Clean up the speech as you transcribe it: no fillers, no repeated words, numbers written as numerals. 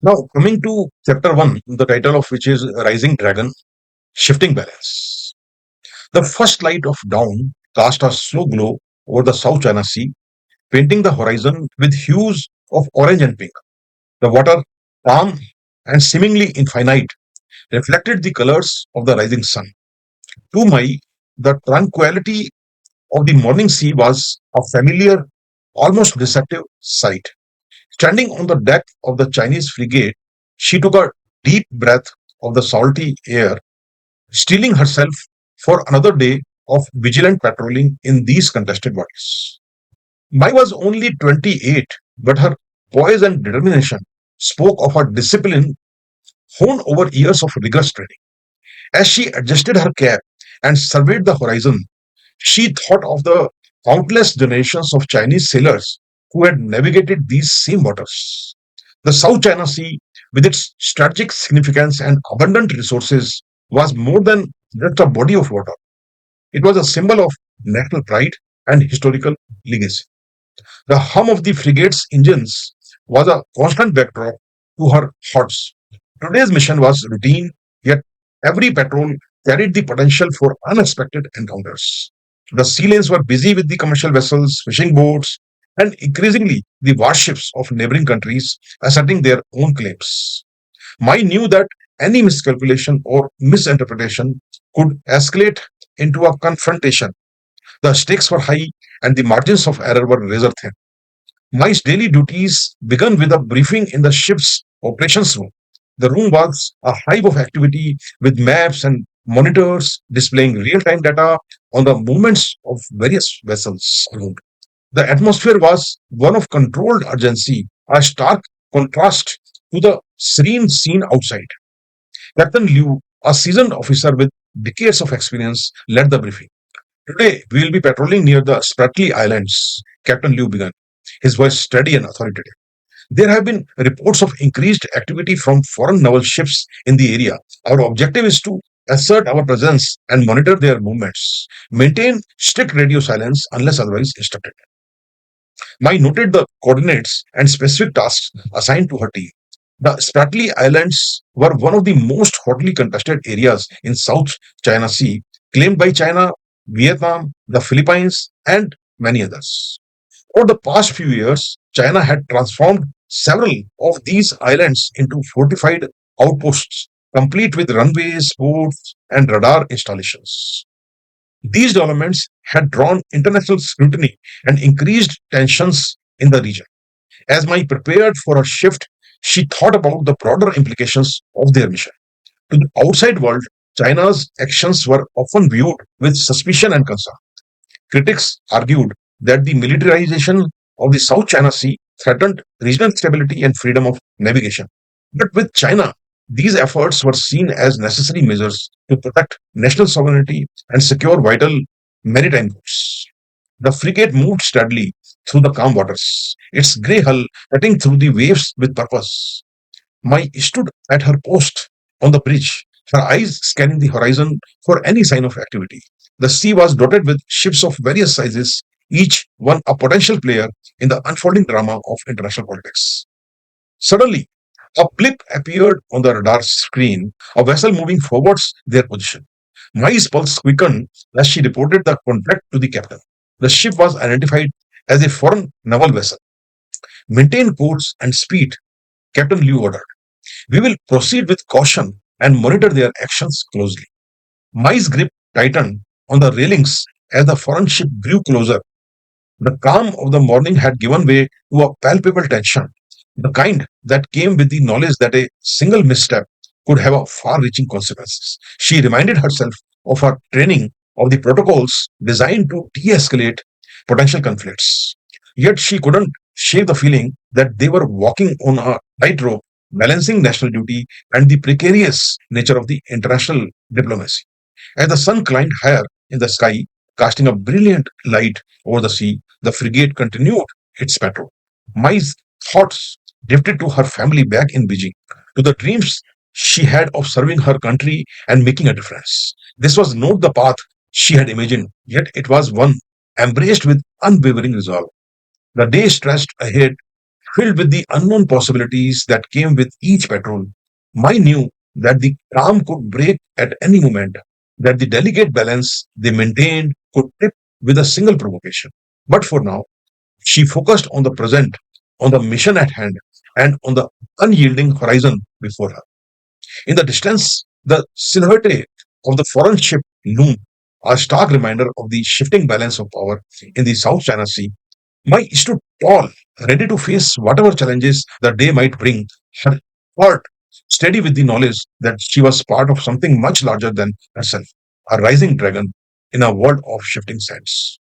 Now, coming to chapter 1, the title of which is Rising Dragon, Shifting Balance. The first light of dawn cast a slow glow over the South China Sea, painting the horizon with hues of orange and pink. The water, calm and seemingly infinite, reflected the colors of the rising sun. To Mai, the tranquility of the morning sea was a familiar, almost deceptive sight. Standing on the deck of the Chinese frigate, she took a deep breath of the salty air, steeling herself for another day of vigilant patrolling in these contested waters. Mai was only 28, but her poise and determination spoke of her discipline honed over years of rigorous training. As she adjusted her cap and surveyed the horizon, she thought of the countless generations of Chinese sailors who had navigated these same waters. The South China Sea, with its strategic significance and abundant resources, was more than just a body of water. It was a symbol of national pride and historical legacy. The hum of the frigate's engines was a constant backdrop to her thoughts. Today's mission was routine, yet every patrol carried the potential for unexpected encounters. The sea lanes were busy with the commercial vessels, fishing boats, and increasingly the warships of neighboring countries asserting their own claims. Mai knew that any miscalculation or misinterpretation could escalate into a confrontation. The stakes were high and the margins of error were razor thin. Mai's daily duties began with a briefing in the ship's operations room. The room was a hive of activity with maps and monitors displaying real time data on the movements of various vessels around. The atmosphere was one of controlled urgency, a stark contrast to the serene scene outside. Captain Liu, a seasoned officer with decades of experience, led the briefing. Today, we will be patrolling near the Spratly Islands, Captain Liu began, his voice steady and authoritative. There have been reports of increased activity from foreign naval ships in the area. Our objective is to assert our presence and monitor their movements. Maintain strict radio silence unless otherwise instructed. Mai noted the coordinates and specific tasks assigned to her team. The Spratly Islands were one of the most hotly contested areas in South China Sea, claimed by China, Vietnam, the Philippines, and many others. Over the past few years, China had transformed several of these islands into fortified outposts, complete with runways, ports, and radar installations. These developments had drawn international scrutiny and increased tensions in the region. As Mai prepared for her shift, she thought about the broader implications of their mission. To the outside world, China's actions were often viewed with suspicion and concern. Critics argued that the militarization of the South China Sea threatened regional stability and freedom of navigation. But with China, these efforts were seen as necessary measures to protect national sovereignty and secure vital maritime routes. The frigate moved steadily through the calm waters, its grey hull cutting through the waves with purpose. Mai stood at her post on the bridge, her eyes scanning the horizon for any sign of activity. The sea was dotted with ships of various sizes, each one a potential player in the unfolding drama of international politics. Suddenly, a blip appeared on the radar screen, a vessel moving towards their position. Mai's pulse quickened as she reported the contact to the captain. The ship was identified as a foreign naval vessel. Maintain course and speed, Captain Liu ordered. We will proceed with caution and monitor their actions closely. Mai's grip tightened on the railings as the foreign ship grew closer. The calm of the morning had given way to a palpable tension, the kind that came with the knowledge that a single misstep could have a far-reaching consequences. She reminded herself of her training of the protocols designed to de-escalate potential conflicts. Yet she couldn't shake the feeling that they were walking on a tightrope, balancing national duty and the precarious nature of the international diplomacy. As the sun climbed higher in the sky, casting a brilliant light over the sea, the frigate continued its patrol. My thoughts drifted to her family back in Beijing, to the dreams she had of serving her country and making a difference. This was not the path she had imagined, yet it was one embraced with unwavering resolve. The day stretched ahead, filled with the unknown possibilities that came with each patrol. My knew that the calm could break at any moment, that the delicate balance they maintained could tip with a single provocation. But for now, she focused on the present, on the mission at hand, and on the unyielding horizon before her. In the distance, the silhouette of the foreign ship loomed, a stark reminder of the shifting balance of power in the South China Sea. Mai stood tall, ready to face whatever challenges the day might bring, her heart steady with the knowledge that she was part of something much larger than herself, a rising dragon in a world of shifting sands.